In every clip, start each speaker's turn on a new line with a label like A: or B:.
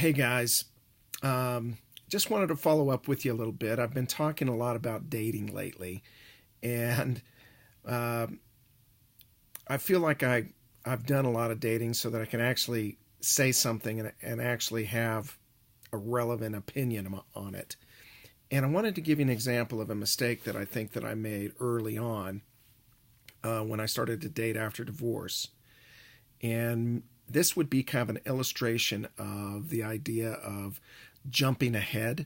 A: Hey guys, just wanted to follow up with you a little bit. I've been talking a lot about dating lately, and uh, I feel like I've done a lot of dating so that I can actually say something and actually have a relevant opinion on it. And I wanted to give you an example of a mistake that I think that I made early on when I started to date after divorce. And this would be kind of an illustration of the idea of jumping ahead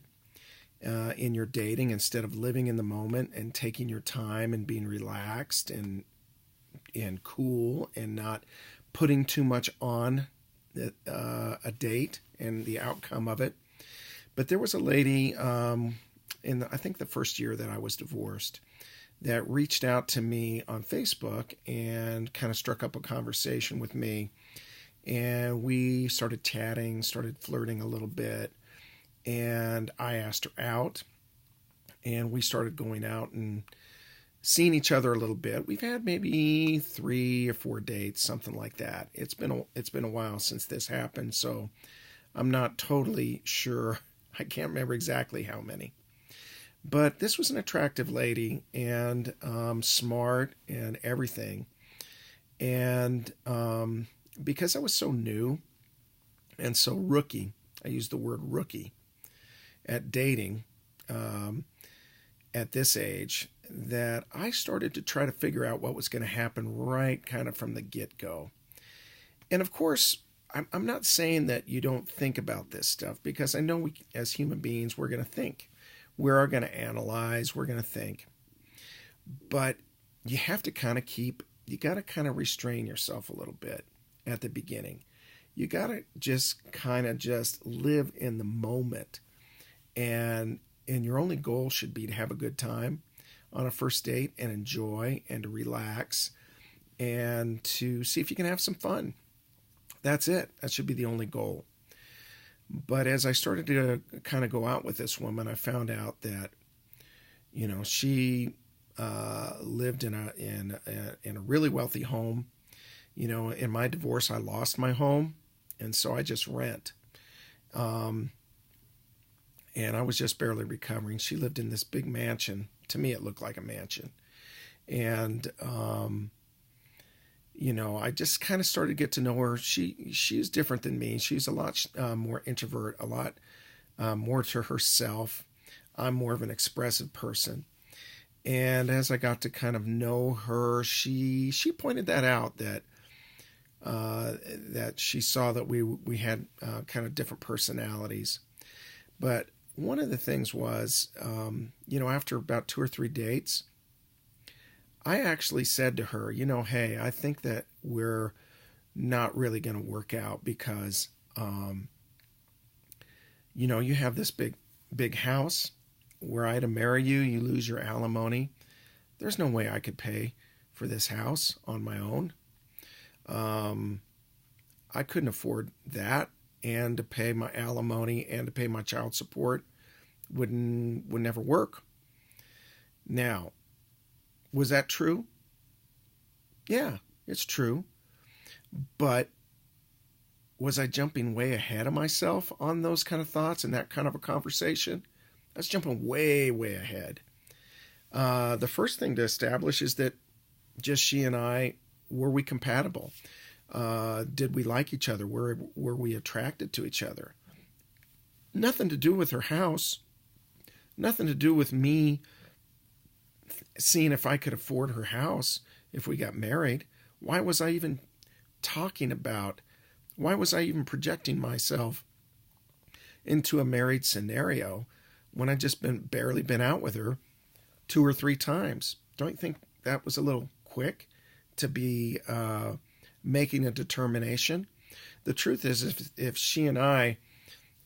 A: in your dating instead of living in the moment and taking your time and being relaxed and cool and not putting too much on a date and the outcome of it. But there was a lady I think the first year that I was divorced that reached out to me on Facebook and kind of struck up a conversation with me. And we started chatting, started flirting a little bit. And I asked her out. And we started going out and seeing each other a little bit. We've had maybe 3 or 4 dates, something like that. It's been a while since this happened, so I'm not totally sure. I can't remember exactly how many. But this was an attractive lady and smart and everything. And because I was so new and so rookie, I use the word rookie at dating um, at this age, that I started to try to figure out what was going to happen right kind of from the get go. And of course, I'm not saying that you don't think about this stuff because I know we, as human beings, we're going to think. We're going to analyze, we're going to think. But you have to kind of you got to kind of restrain yourself a little bit at the beginning. You got to just kind of just live in the moment. And your only goal should be to have a good time on a first date and enjoy and to relax and to see if you can have some fun. That's it. That should be the only goal. But as I started to kind of go out with this woman, I found out that she lived in a really wealthy home. In my divorce, I lost my home, and so I just rent. Um, and I was just barely recovering. She lived in this big mansion. To me, it looked like a mansion, and I just kind of started to get to know her. She's different than me. She's a lot more introvert, a lot more to herself. I'm more of an expressive person. And as I got to kind of know her, she pointed that out that she saw that we had kind of different personalities. But one of the things was, after about 2 or 3 dates, I actually said to her, hey, I think that we're not really going to work out because, you have this big house. Were I to marry you, you lose your alimony. There's no way I could pay for this house on my own. Um, I couldn't afford that, and to pay my alimony and to pay my child support would never work. Now, was that true? Yeah, it's true. But was I jumping way ahead of myself on those kind of thoughts and that kind of a conversation? I was jumping way, way ahead. The first thing to establish is that just she and I, were we compatible? Did we like each other? Were we attracted to each other? Nothing to do with her house. Nothing to do with me seeing if I could afford her house if we got married. Why was I even talking about, why was I even projecting myself into a married scenario when I just barely been out with her 2 or 3 times? Don't you think that was a little quick to be making a determination? The truth is, if she and I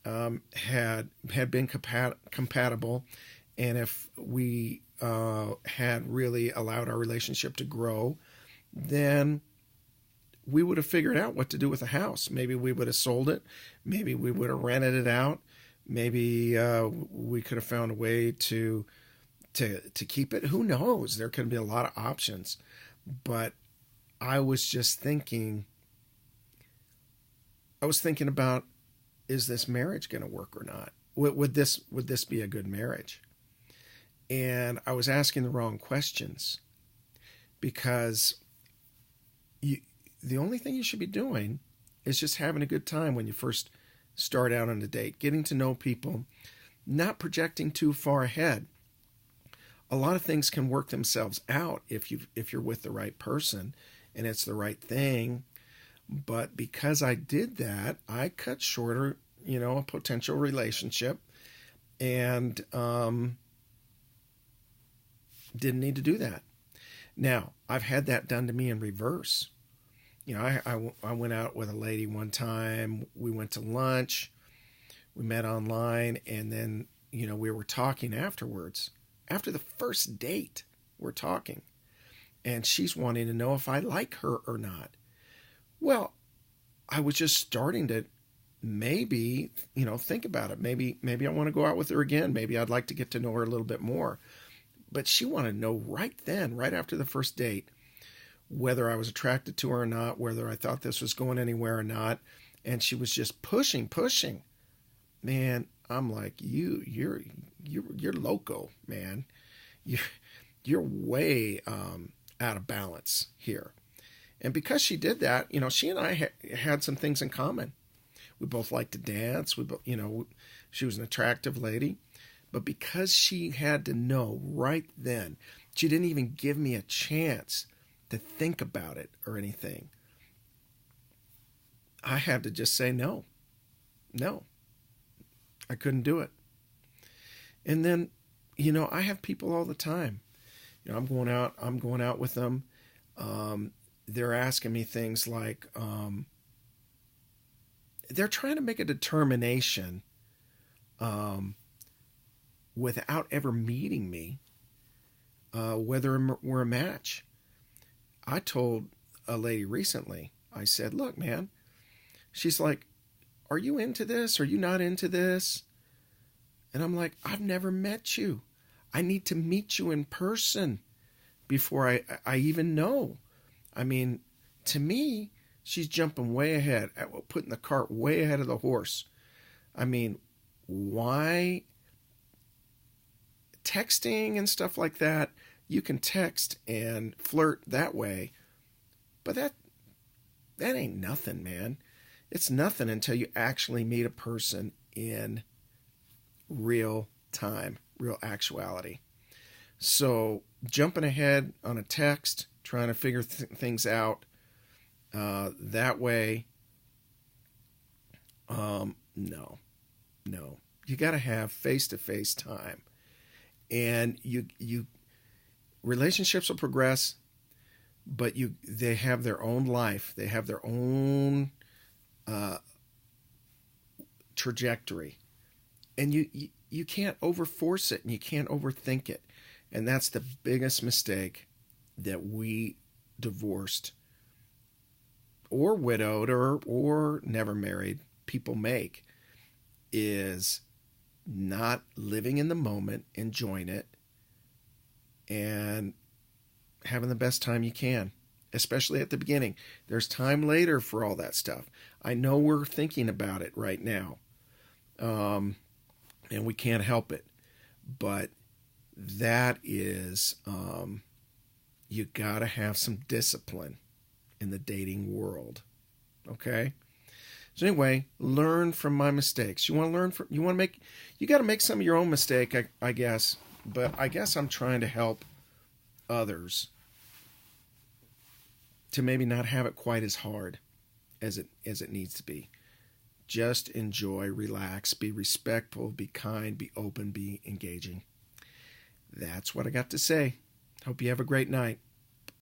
A: had been compatible, and if we had really allowed our relationship to grow, then we would have figured out what to do with the house. Maybe we would have sold it. Maybe we would have rented it out. Maybe we could have found a way to keep it. Who knows? There could be a lot of options. But I was just thinking. I was thinking about is this marriage going to work or not? Would this be a good marriage? And I was asking the wrong questions, because the only thing you should be doing is just having a good time when you first start out on a date, getting to know people, not projecting too far ahead. A lot of things can work themselves out if you're with the right person and it's the right thing. But because I did that, I cut shorter, a potential relationship, and didn't need to do that. Now, I've had that done to me in reverse. I went out with a lady one time. We went to lunch. We met online, and then, we were talking afterwards. After the first date, we're talking. And she's wanting to know if I like her or not. Well, I was just starting to maybe, think about it. Maybe I want to go out with her again. Maybe I'd like to get to know her a little bit more. But she wanted to know right then, right after the first date, whether I was attracted to her or not, whether I thought this was going anywhere or not. And she was just pushing. Man, I'm like, you're loco, man. You're way out of balance here. And because she did that, she and I had some things in common. We both liked to dance. She was an attractive lady. But because she had to know right then, she didn't even give me a chance to think about it or anything. I had to just say no. No. I couldn't do it. And then, I have people all the time. I'm going out with them. They're asking me things like, they're trying to make a determination without ever meeting me, whether we're a match. I told a lady recently, I said, look, man, she's like, are you into this? Are you not into this? And I'm like, I've never met you. I need to meet you in person before I even know. I mean, to me, she's jumping way ahead, putting the cart way ahead of the horse. I mean, why? Texting and stuff like that, you can text and flirt that way, but that ain't nothing, man. It's nothing until you actually meet a person in real time, real actuality. So jumping ahead on a text, trying to figure things out that way, no. You got to have face-to-face time. And you relationships will progress, but they have their own life. They have their own trajectory. And you can't overforce it, and you can't overthink it. And that's the biggest mistake that we divorced or widowed or never married people make, is not living in the moment, enjoying it, and having the best time you can, especially at the beginning. There's time later for all that stuff. I know we're thinking about it right now, and we can't help it, but that is, you gotta have some discipline in the dating world, okay? So anyway, learn from my mistakes. You got to make some of your own mistake, I guess. But I guess I'm trying to help others to maybe not have it quite as hard as it needs to be. Just enjoy, relax, be respectful, be kind, be open, be engaging. That's what I got to say. Hope you have a great night.